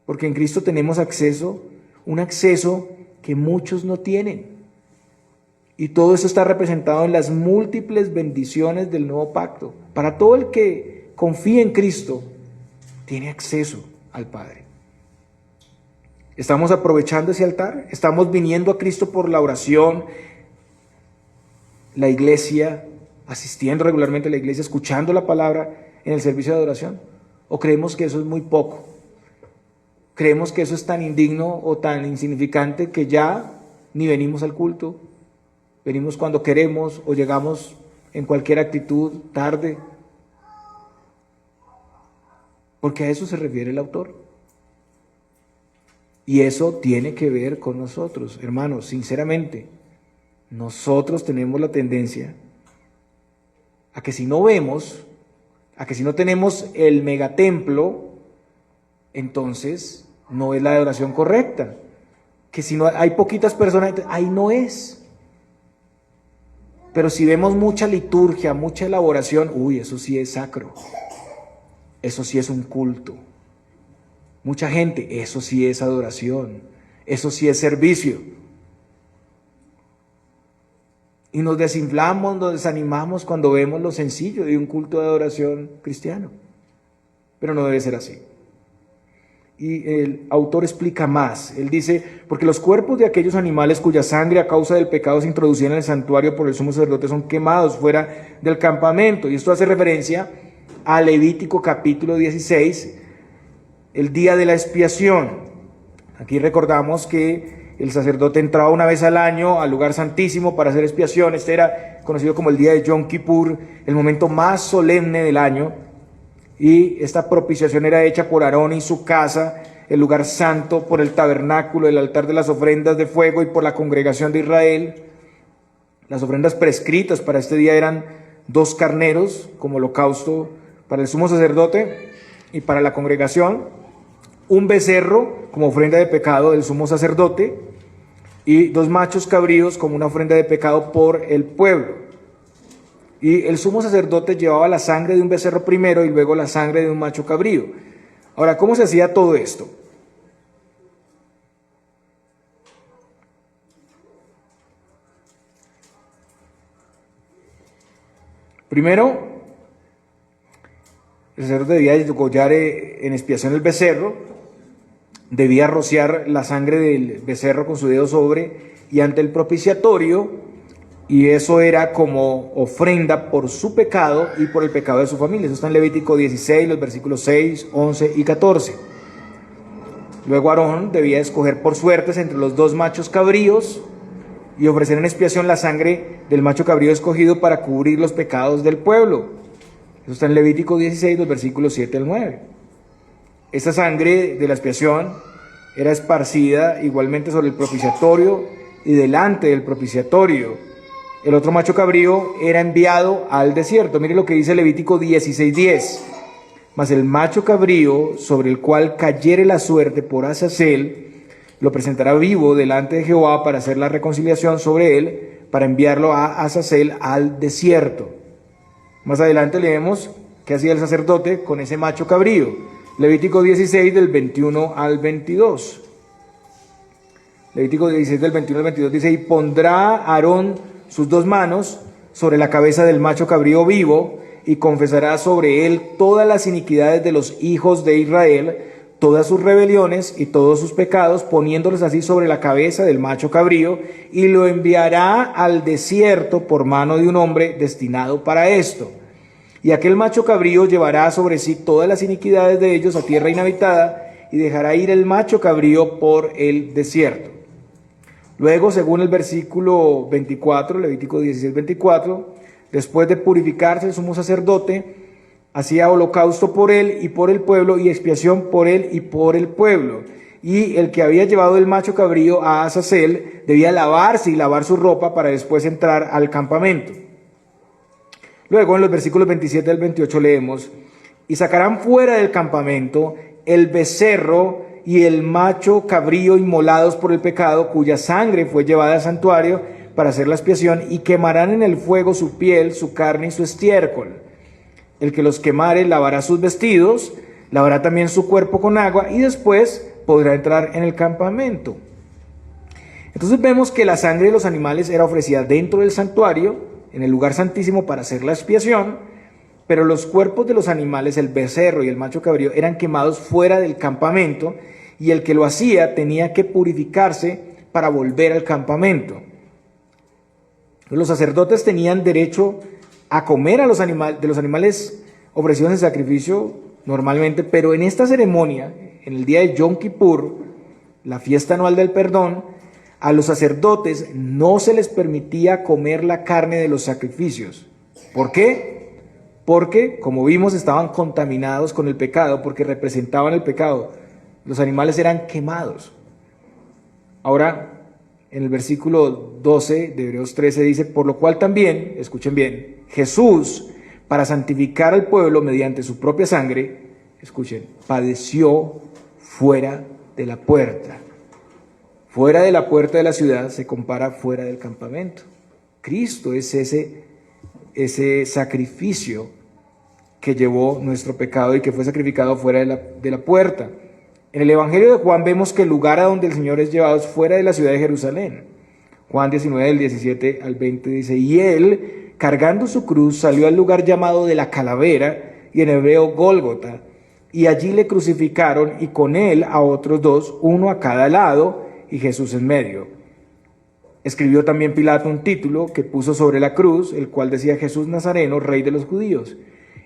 Porque en Cristo tenemos acceso, un acceso que muchos no tienen. Y todo eso está representado en las múltiples bendiciones del nuevo pacto. Para todo el que confía en Cristo, tiene acceso al Padre. ¿Estamos aprovechando ese altar? ¿Estamos viniendo a Cristo por la oración, la iglesia, asistiendo regularmente a la iglesia, escuchando la palabra en el servicio de adoración? ¿O creemos que eso es muy poco? ¿Creemos que eso es tan indigno o tan insignificante que ya ni venimos al culto? Venimos cuando queremos o llegamos en cualquier actitud tarde. Porque a eso se refiere el autor. Y eso tiene que ver con nosotros, hermanos, sinceramente. Nosotros tenemos la tendencia a que si no vemos, a que si no tenemos el megatemplo, entonces no es la adoración correcta. Que si no hay poquitas personas, ahí no es. Pero si vemos mucha liturgia, mucha elaboración, eso sí es sacro. Eso sí es un culto. Mucha gente, eso sí es adoración. Eso sí es servicio. Y nos desinflamos, nos desanimamos cuando vemos lo sencillo de un culto de adoración cristiano. Pero no debe ser así. Y el autor explica más. Él dice, porque los cuerpos de aquellos animales cuya sangre a causa del pecado se introducía en el santuario por el sumo sacerdote son quemados fuera del campamento. Y esto hace referencia a Levítico capítulo 16, el día de la expiación. Aquí recordamos que el sacerdote entraba una vez al año al lugar santísimo para hacer expiación. Este era conocido como el día de Yom Kippur, el momento más solemne del año. Y esta propiciación era hecha por Aarón y su casa, el lugar santo, por el tabernáculo, el altar de las ofrendas de fuego y por la congregación de Israel. Las ofrendas prescritas para este día eran 2 carneros como holocausto para el sumo sacerdote y para la congregación, un becerro como ofrenda de pecado del sumo sacerdote y 2 machos cabríos como una ofrenda de pecado por el pueblo. Y el sumo sacerdote llevaba la sangre de un becerro primero y luego la sangre de un macho cabrío. Ahora, ¿cómo se hacía todo esto? Primero, el sacerdote debía degollar en expiación el becerro, debía rociar la sangre del becerro con su dedo sobre y ante el propiciatorio, y eso era como ofrenda por su pecado y por el pecado de su familia. Eso está en Levítico 16, los versículos 6, 11 y 14. Luego Aarón debía escoger por suertes entre los 2 machos cabríos y ofrecer en expiación la sangre del macho cabrío escogido para cubrir los pecados del pueblo. Eso está en Levítico 16, los versículos 7 al 9. Esta sangre de la expiación era esparcida igualmente sobre el propiciatorio y delante del propiciatorio. El otro macho cabrío era enviado al desierto. Mire lo que dice Levítico 16:10. Mas el macho cabrío sobre el cual cayere la suerte por Azazel, lo presentará vivo delante de Jehová para hacer la reconciliación sobre él, para enviarlo a Azazel al desierto. Más adelante leemos qué hacía el sacerdote con ese macho cabrío. Levítico 16 del 21 al 22. Levítico 16 del 21 al 22 dice: y pondrá Aarón sus dos manos sobre la cabeza del macho cabrío vivo, y confesará sobre él todas las iniquidades de los hijos de Israel, todas sus rebeliones y todos sus pecados, poniéndolos así sobre la cabeza del macho cabrío, y lo enviará al desierto por mano de un hombre destinado para esto. Y aquel macho cabrío llevará sobre sí todas las iniquidades de ellos a tierra inhabitada, y dejará ir el macho cabrío por el desierto. Luego, según el versículo 24, Levítico 16, 24, después de purificarse el sumo sacerdote, hacía holocausto por él y por el pueblo, y expiación por él y por el pueblo. Y el que había llevado el macho cabrío a Azazel debía lavarse y lavar su ropa para después entrar al campamento. Luego, en los versículos 27 al 28 leemos: y sacarán fuera del campamento el becerro y el macho cabrío inmolados por el pecado, cuya sangre fue llevada al santuario para hacer la expiación, y quemarán en el fuego su piel, su carne y su estiércol. El que los quemare lavará sus vestidos, lavará también su cuerpo con agua, y después podrá entrar en el campamento. Entonces vemos que la sangre de los animales era ofrecida dentro del santuario, en el lugar santísimo, para hacer la expiación, pero los cuerpos de los animales, el becerro y el macho cabrío, eran quemados fuera del campamento, y el que lo hacía tenía que purificarse para volver al campamento. Los sacerdotes tenían derecho a comer de los animales ofrecidos en sacrificio normalmente, pero en esta ceremonia, en el día de Yom Kippur, la fiesta anual del perdón, a los sacerdotes no se les permitía comer la carne de los sacrificios. ¿Por qué? Porque, como vimos, estaban contaminados con el pecado, porque representaban el pecado. Los animales eran quemados. Ahora, en el versículo 12 de Hebreos 13 dice: por lo cual también, escuchen bien, Jesús, para santificar al pueblo mediante su propia sangre, escuchen, padeció fuera de la puerta. Fuera de la puerta de la ciudad se compara fuera del campamento. Cristo es ese sacrificio que llevó nuestro pecado y que fue sacrificado fuera de la puerta. En el Evangelio de Juan vemos que el lugar a donde el Señor es llevado es fuera de la ciudad de Jerusalén. Juan 19, del 17 al 20 dice: y él, cargando su cruz, salió al lugar llamado de la Calavera, y en hebreo Gólgota, y allí le crucificaron, y con él a otros dos, uno a cada lado, y Jesús en medio. Escribió también Pilato un título que puso sobre la cruz, el cual decía: Jesús Nazareno, Rey de los Judíos.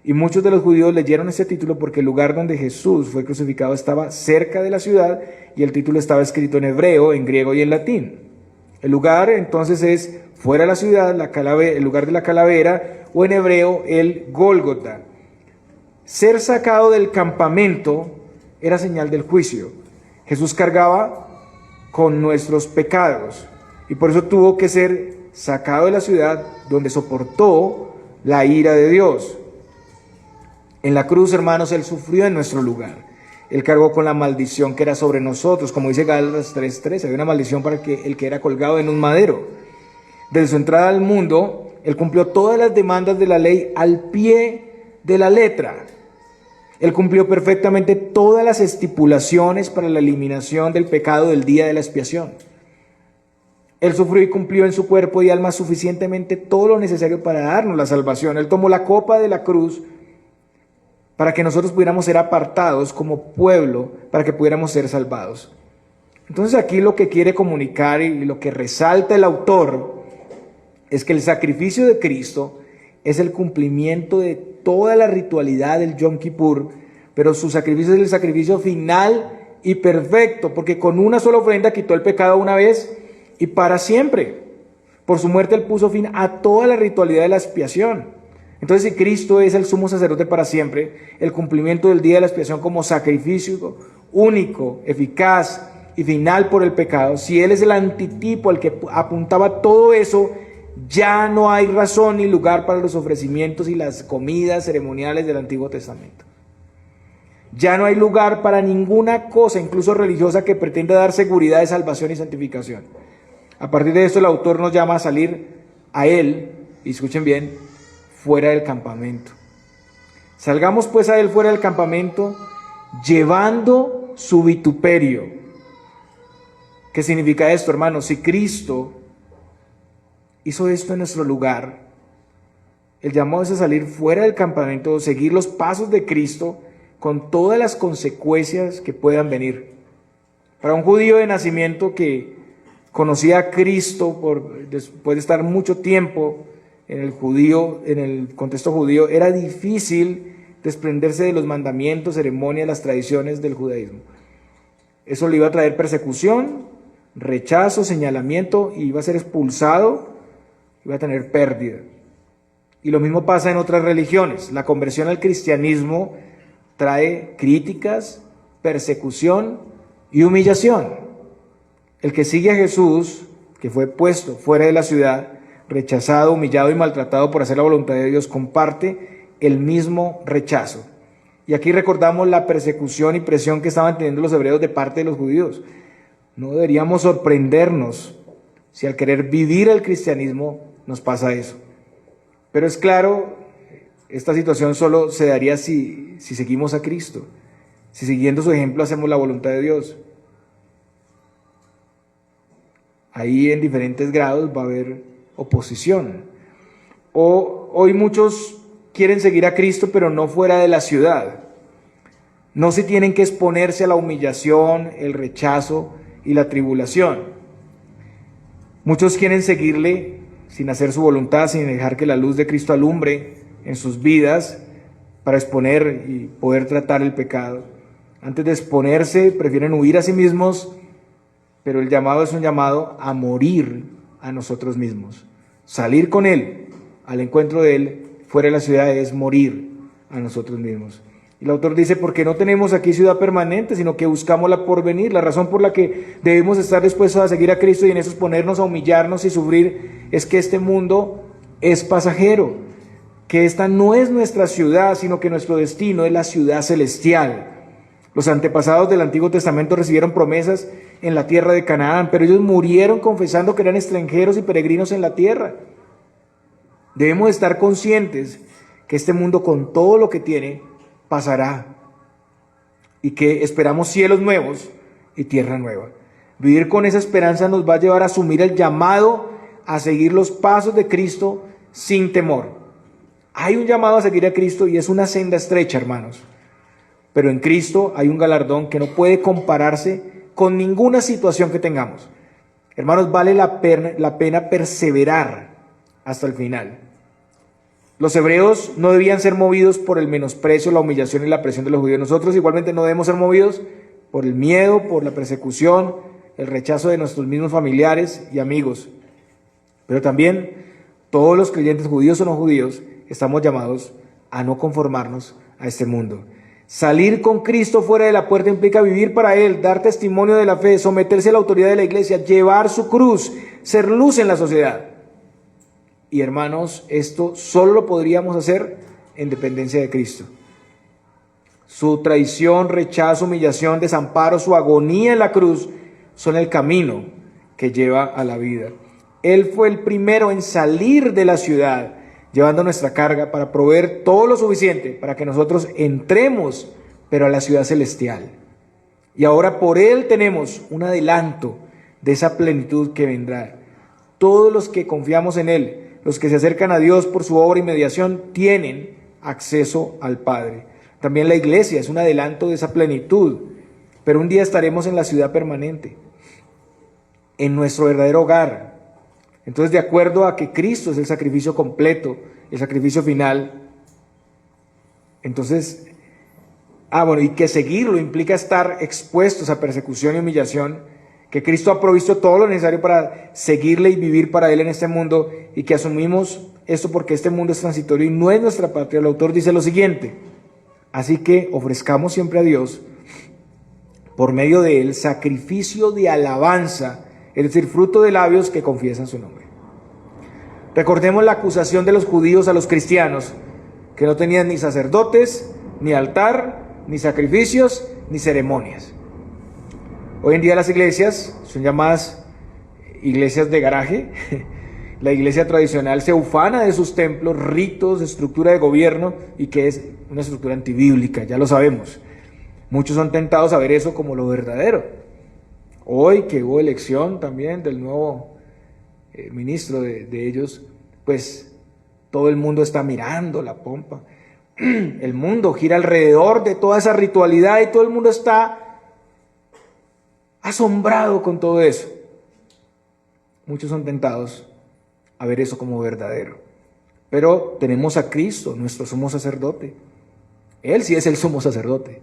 Y muchos de los judíos leyeron ese título porque el lugar donde Jesús fue crucificado estaba cerca de la ciudad, y el título estaba escrito en hebreo, en griego y en latín. El lugar entonces es fuera de la ciudad, el lugar de la calavera, o en hebreo el Gólgota. Ser sacado del campamento era señal del juicio. Jesús cargaba con nuestros pecados, y por eso tuvo que ser sacado de la ciudad donde soportó la ira de Dios. En la cruz, hermanos, Él sufrió en nuestro lugar. Él cargó con la maldición que era sobre nosotros, como dice Gálatas 3:13, había una maldición para el que era colgado en un madero. Desde su entrada al mundo, Él cumplió todas las demandas de la ley al pie de la letra. Él cumplió perfectamente todas las estipulaciones para la eliminación del pecado del día de la expiación. Él sufrió y cumplió en su cuerpo y alma suficientemente todo lo necesario para darnos la salvación. Él tomó la copa de la cruz para que nosotros pudiéramos ser apartados como pueblo, para que pudiéramos ser salvados. Entonces aquí lo que quiere comunicar y lo que resalta el autor es que el sacrificio de Cristo es el cumplimiento de toda la ritualidad del Yom Kippur, pero su sacrificio es el sacrificio final y perfecto, porque con una sola ofrenda quitó el pecado una vez y para siempre. Por su muerte Él puso fin a toda la ritualidad de la expiación. Entonces, si Cristo es el sumo sacerdote para siempre, el cumplimiento del día de la expiación como sacrificio único, eficaz y final por el pecado, si Él es el antitipo al que apuntaba todo eso, ya no hay razón ni lugar para los ofrecimientos y las comidas ceremoniales del Antiguo Testamento. Ya no hay lugar para ninguna cosa, incluso religiosa, que pretenda dar seguridad de salvación y santificación. A partir de esto, el autor nos llama a salir a él, y escuchen bien, fuera del campamento. Salgamos pues a él fuera del campamento, llevando su vituperio. ¿Qué significa esto, hermanos? Si Cristo hizo esto en nuestro lugar, el llamado es a salir fuera del campamento, seguir los pasos de Cristo con todas las consecuencias que puedan venir. Para un judío de nacimiento que conocía a Cristo después de estar mucho tiempo en el contexto judío, era difícil desprenderse de los mandamientos, ceremonias, las tradiciones del judaísmo. Eso le iba a traer persecución, rechazo, señalamiento, y iba a ser expulsado, iba a tener pérdida. Y lo mismo pasa en otras religiones. La conversión al cristianismo trae críticas, persecución y humillación. El que sigue a Jesús, que fue puesto fuera de la ciudad, rechazado, humillado y maltratado por hacer la voluntad de Dios, comparte el mismo rechazo. Y aquí recordamos la persecución y presión que estaban teniendo los hebreos de parte de los judíos. No deberíamos sorprendernos si al querer vivir el cristianismo nos pasa eso. Pero es claro, esta situación solo se daría si seguimos a Cristo, si siguiendo su ejemplo hacemos la voluntad de Dios. Ahí en diferentes grados va a haber oposición. Hoy muchos quieren seguir a Cristo, pero no fuera de la ciudad. No se tienen que exponerse a la humillación, el rechazo y la tribulación. Muchos quieren seguirle sin hacer su voluntad, sin dejar que la luz de Cristo alumbre en sus vidas para exponer y poder tratar el pecado. Antes de exponerse, prefieren huir a sí mismos, pero el llamado es un llamado a morir a nosotros mismos. Salir con Él, al encuentro de Él, fuera de la ciudad, es morir a nosotros mismos. Y el autor dice, porque no tenemos aquí ciudad permanente, sino que buscamos la porvenir. La razón por la que debemos estar dispuestos a seguir a Cristo y en eso exponernos a humillarnos y sufrir es que este mundo es pasajero, que esta no es nuestra ciudad, sino que nuestro destino es la ciudad celestial. Los antepasados del Antiguo Testamento recibieron promesas en la tierra de Canaán, pero ellos murieron confesando que eran extranjeros y peregrinos en la tierra. Debemos estar conscientes que este mundo, con todo lo que tiene, pasará y que esperamos cielos nuevos y tierra nueva. Vivir con esa esperanza nos va a llevar a asumir el llamado a seguir los pasos de Cristo sin temor. Hay un llamado a seguir a Cristo y es una senda estrecha, hermanos. Pero en Cristo hay un galardón que no puede compararse con ninguna situación que tengamos. Hermanos, vale la pena perseverar hasta el final. Los hebreos no debían ser movidos por el menosprecio, la humillación y la presión de los judíos. Nosotros igualmente no debemos ser movidos por el miedo, por la persecución, el rechazo de nuestros mismos familiares y amigos. Pero también todos los creyentes, judíos o no judíos, estamos llamados a no conformarnos a este mundo. Salir con Cristo fuera de la puerta implica vivir para Él, dar testimonio de la fe, someterse a la autoridad de la iglesia, llevar su cruz, ser luz en la sociedad. Y hermanos, esto solo lo podríamos hacer en dependencia de Cristo. Su traición, rechazo, humillación, desamparo, su agonía en la cruz son el camino que lleva a la vida. Él fue el primero en salir de la ciudad, llevando nuestra carga para proveer todo lo suficiente para que nosotros entremos, pero a la ciudad celestial. Y ahora por Él tenemos un adelanto de esa plenitud que vendrá. Todos los que confiamos en Él, los que se acercan a Dios por su obra y mediación, tienen acceso al Padre. También la iglesia es un adelanto de esa plenitud, pero un día estaremos en la ciudad permanente, en nuestro verdadero hogar. Entonces, de acuerdo a que Cristo es el sacrificio completo, el sacrificio final, entonces, y que seguirlo implica estar expuestos a persecución y humillación, que Cristo ha provisto todo lo necesario para seguirle y vivir para Él en este mundo, y que asumimos esto porque este mundo es transitorio y no es nuestra patria. El autor dice lo siguiente: así que ofrezcamos siempre a Dios, por medio de Él, sacrificio de alabanza, es decir, fruto de labios que confiesan su nombre. Recordemos la acusación de los judíos a los cristianos, que no tenían ni sacerdotes, ni altar, ni sacrificios, ni ceremonias. Hoy en día las iglesias son llamadas iglesias de garaje, La iglesia tradicional se ufana de sus templos, ritos, estructura de gobierno, y que es una estructura antibíblica, ya lo sabemos. Muchos son tentados a ver eso como lo verdadero. Hoy que hubo elección también del nuevo ministro de ellos, pues todo el mundo está mirando la pompa. El mundo gira alrededor de toda esa ritualidad y todo el mundo está asombrado con todo eso. Muchos son tentados a ver eso como verdadero. Pero tenemos a Cristo, nuestro sumo sacerdote. Él sí es el sumo sacerdote,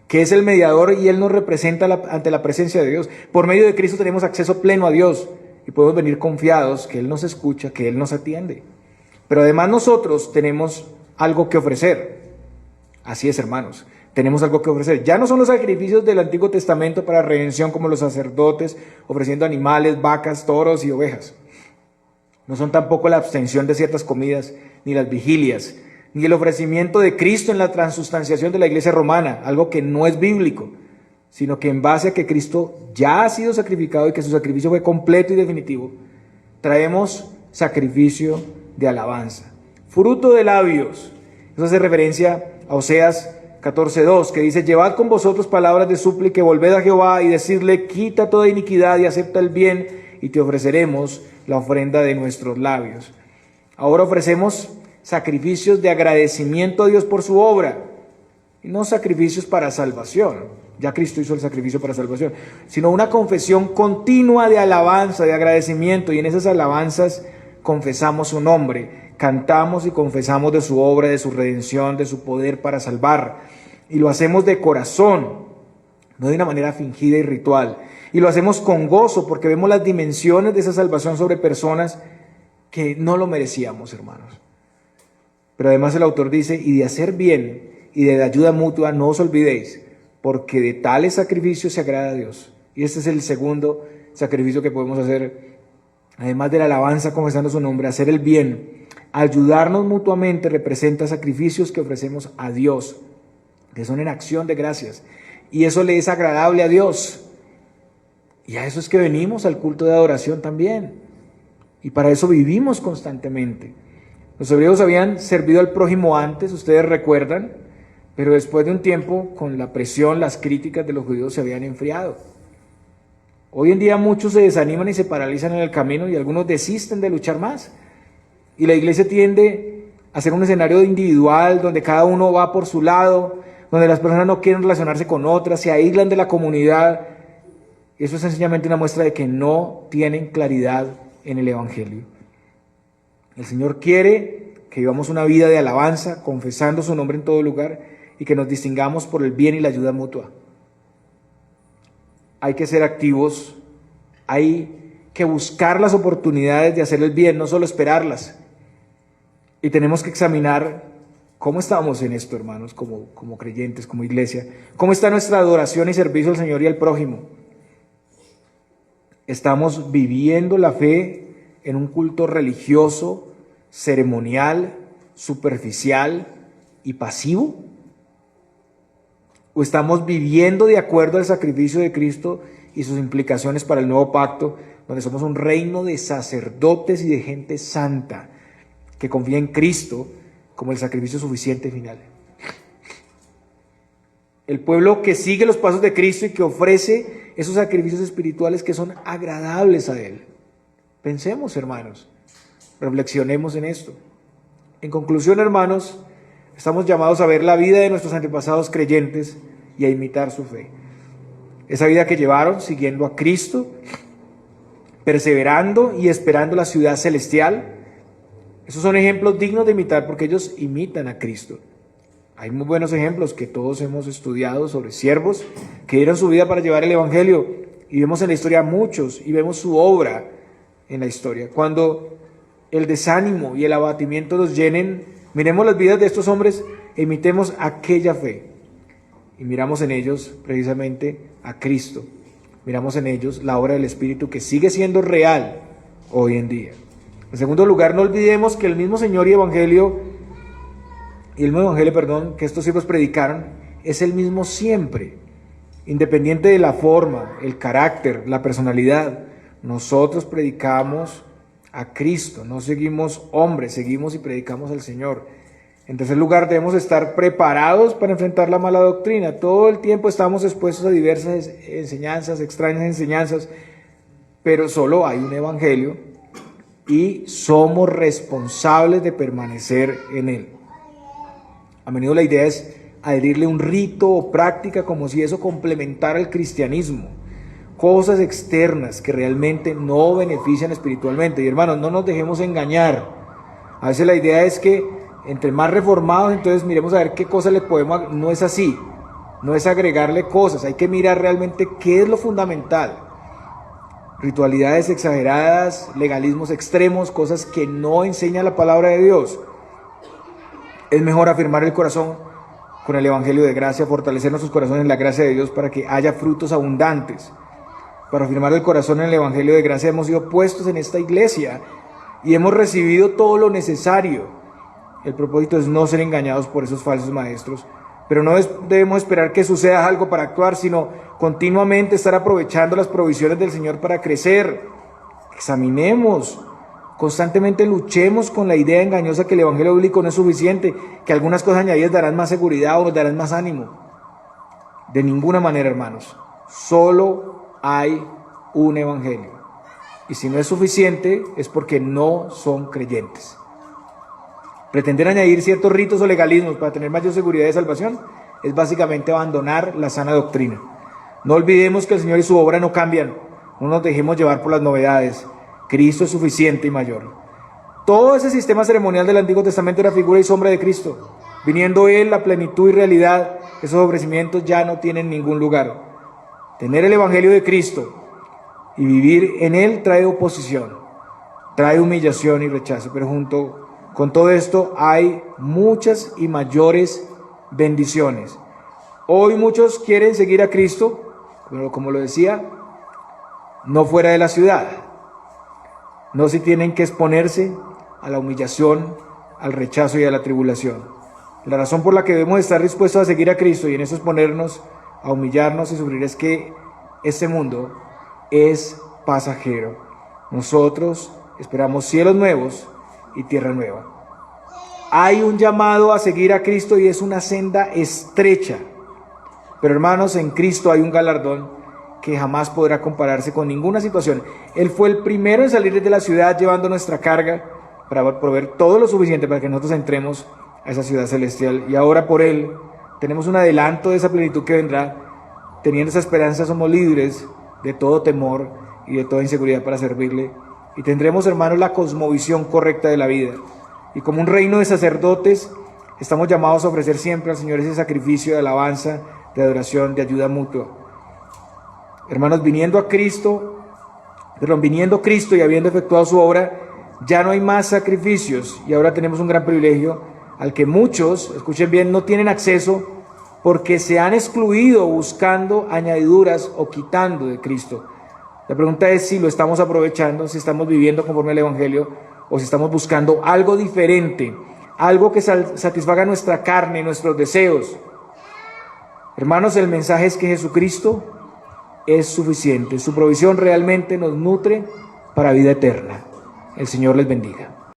que es el mediador, y Él nos representa ante la presencia de Dios. Por medio de Cristo tenemos acceso pleno a Dios y podemos venir confiados que Él nos escucha, que Él nos atiende. Pero además nosotros tenemos algo que ofrecer. Así es, hermanos, tenemos algo que ofrecer. Ya no son los sacrificios del Antiguo Testamento para redención como los sacerdotes ofreciendo animales, vacas, toros y ovejas. No son tampoco la abstención de ciertas comidas, ni las vigilias, ni el ofrecimiento de Cristo en la transustanciación de la iglesia romana, algo que no es bíblico, sino que en base a que Cristo ya ha sido sacrificado y que su sacrificio fue completo y definitivo, traemos sacrificio de alabanza, fruto de labios. Eso hace referencia a Oseas 14:2, que dice: llevad con vosotros palabras de súplica, volved a Jehová y decidle: quita toda iniquidad y acepta el bien, y te ofreceremos la ofrenda de nuestros labios. Ahora ofrecemos sacrificios de agradecimiento a Dios por su obra, y no sacrificios para salvación, ya Cristo hizo el sacrificio para salvación, sino una confesión continua de alabanza, de agradecimiento, y en esas alabanzas confesamos su nombre, cantamos y confesamos de su obra, de su redención, de su poder para salvar, y lo hacemos de corazón, no de una manera fingida y ritual, y lo hacemos con gozo porque vemos las dimensiones de esa salvación sobre personas que no lo merecíamos, hermanos. Pero además el autor dice: y de hacer bien y de ayuda mutua no os olvidéis, porque de tales sacrificios se agrada a Dios. Y este es el segundo sacrificio que podemos hacer, además de la alabanza confesando su nombre. Hacer el bien, ayudarnos mutuamente, representa sacrificios que ofrecemos a Dios, que son en acción de gracias, y eso le es agradable a Dios. Y a eso es que venimos al culto de adoración también, y para eso vivimos constantemente. Los hebreos habían servido al prójimo antes, ustedes recuerdan, pero después de un tiempo, con la presión, las críticas de los judíos se habían enfriado. Hoy en día muchos se desaniman y se paralizan en el camino, y algunos desisten de luchar más. Y la iglesia tiende a ser un escenario individual, donde cada uno va por su lado, donde las personas no quieren relacionarse con otras, se aíslan de la comunidad. Eso es sencillamente una muestra de que no tienen claridad en el Evangelio. El Señor quiere que vivamos una vida de alabanza, confesando su nombre en todo lugar, y que nos distingamos por el bien y la ayuda mutua. Hay que ser activos, hay que buscar las oportunidades de hacer el bien, no solo esperarlas. Y tenemos que examinar cómo estamos en esto, hermanos, como creyentes, como iglesia. ¿Cómo está nuestra adoración y servicio al Señor y al prójimo? ¿Estamos viviendo la fe en un culto religioso, ceremonial, superficial y pasivo? ¿O estamos viviendo de acuerdo al sacrificio de Cristo y sus implicaciones para el nuevo pacto, donde somos un reino de sacerdotes y de gente santa que confía en Cristo como el sacrificio suficiente y final? El pueblo que sigue los pasos de Cristo y que ofrece esos sacrificios espirituales que son agradables a Él. Pensemos, hermanos, reflexionemos en esto. En conclusión, hermanos, estamos llamados a ver la vida de nuestros antepasados creyentes y a imitar su fe. Esa vida que llevaron siguiendo a Cristo, perseverando y esperando la ciudad celestial. Esos son ejemplos dignos de imitar porque ellos imitan a Cristo. Hay muy buenos ejemplos que todos hemos estudiado sobre siervos que dieron su vida para llevar el Evangelio, y vemos en la historia muchos y vemos su obra en la historia. Cuando el desánimo y el abatimiento nos llenen, miremos las vidas de estos hombres e imitemos aquella fe. Y miramos en ellos precisamente a Cristo. Miramos en ellos la obra del Espíritu que sigue siendo real hoy en día. En segundo lugar, no olvidemos que el mismo Señor y el mismo Evangelio, que estos siervos predicaron, es el mismo siempre, independiente de la forma, el carácter, la personalidad. Nosotros predicamos a Cristo, no seguimos hombres, seguimos y predicamos al Señor. En tercer lugar, debemos estar preparados para enfrentar la mala doctrina. Todo el tiempo estamos expuestos a diversas enseñanzas, extrañas enseñanzas, pero solo hay un evangelio y somos responsables de permanecer en él. A menudo la idea es adherirle un rito o práctica como si eso complementara el cristianismo. Cosas externas que realmente no benefician espiritualmente. Y hermanos, no nos dejemos engañar. A veces la idea es que entre más reformados, entonces miremos a ver qué cosas le podemos... No es así. No es agregarle cosas. Hay que mirar realmente qué es lo fundamental. Ritualidades exageradas, legalismos extremos, cosas que no enseña la palabra de Dios. Es mejor afirmar el corazón con el evangelio de gracia, fortalecer nuestros corazones en la gracia de Dios para que haya frutos abundantes. Para afirmar el corazón en el evangelio de gracia hemos sido puestos en esta iglesia y hemos recibido todo lo necesario. El propósito es no ser engañados por esos falsos maestros, pero no debemos esperar que suceda algo para actuar, sino continuamente estar aprovechando las provisiones del Señor para crecer. Examinemos, constantemente luchemos con la idea engañosa que el evangelio bíblico no es suficiente, que algunas cosas añadidas darán más seguridad o nos darán más ánimo. De ninguna manera, hermanos, solo hay un evangelio. Y si no es suficiente, es porque no son creyentes. Pretender añadir ciertos ritos o legalismos para tener mayor seguridad de salvación es básicamente abandonar la sana doctrina. No olvidemos que el Señor y su obra no cambian. No nos dejemos llevar por las novedades. Cristo es suficiente y mayor. Todo ese sistema ceremonial del Antiguo Testamento era figura y sombra de Cristo. Viniendo Él, la plenitud y realidad, esos ofrecimientos ya no tienen ningún lugar. Tener el evangelio de Cristo y vivir en él trae oposición, trae humillación y rechazo, pero junto con todo esto hay muchas y mayores bendiciones. Hoy muchos quieren seguir a Cristo, pero como lo decía, no fuera de la ciudad, no si tienen que exponerse a la humillación, al rechazo y a la tribulación. La razón por la que debemos estar dispuestos a seguir a Cristo y en eso exponernos a humillarnos y sufrir es que este mundo es pasajero. Nosotros esperamos cielos nuevos y tierra nueva. Hay un llamado a seguir a Cristo y es una senda estrecha. Pero hermanos, en Cristo hay un galardón que jamás podrá compararse con ninguna situación. Él fue el primero en salir desde la ciudad llevando nuestra carga para proveer todo lo suficiente para que nosotros entremos a esa ciudad celestial. Y ahora por Él tenemos un adelanto de esa plenitud que vendrá. Teniendo esa esperanza somos libres de todo temor y de toda inseguridad para servirle. Y tendremos, hermanos, la cosmovisión correcta de la vida. Y como un reino de sacerdotes, estamos llamados a ofrecer siempre al Señor ese sacrificio de alabanza, de adoración, de ayuda mutua. Hermanos, viniendo Cristo y habiendo efectuado su obra, ya no hay más sacrificios. Y ahora tenemos un gran privilegio al que muchos, escuchen bien, no tienen acceso porque se han excluido buscando añadiduras o quitando de Cristo. La pregunta es si lo estamos aprovechando, si estamos viviendo conforme al Evangelio o si estamos buscando algo diferente, algo que satisfaga nuestra carne y nuestros deseos. Hermanos, el mensaje es que Jesucristo es suficiente. Su provisión realmente nos nutre para vida eterna. El Señor les bendiga.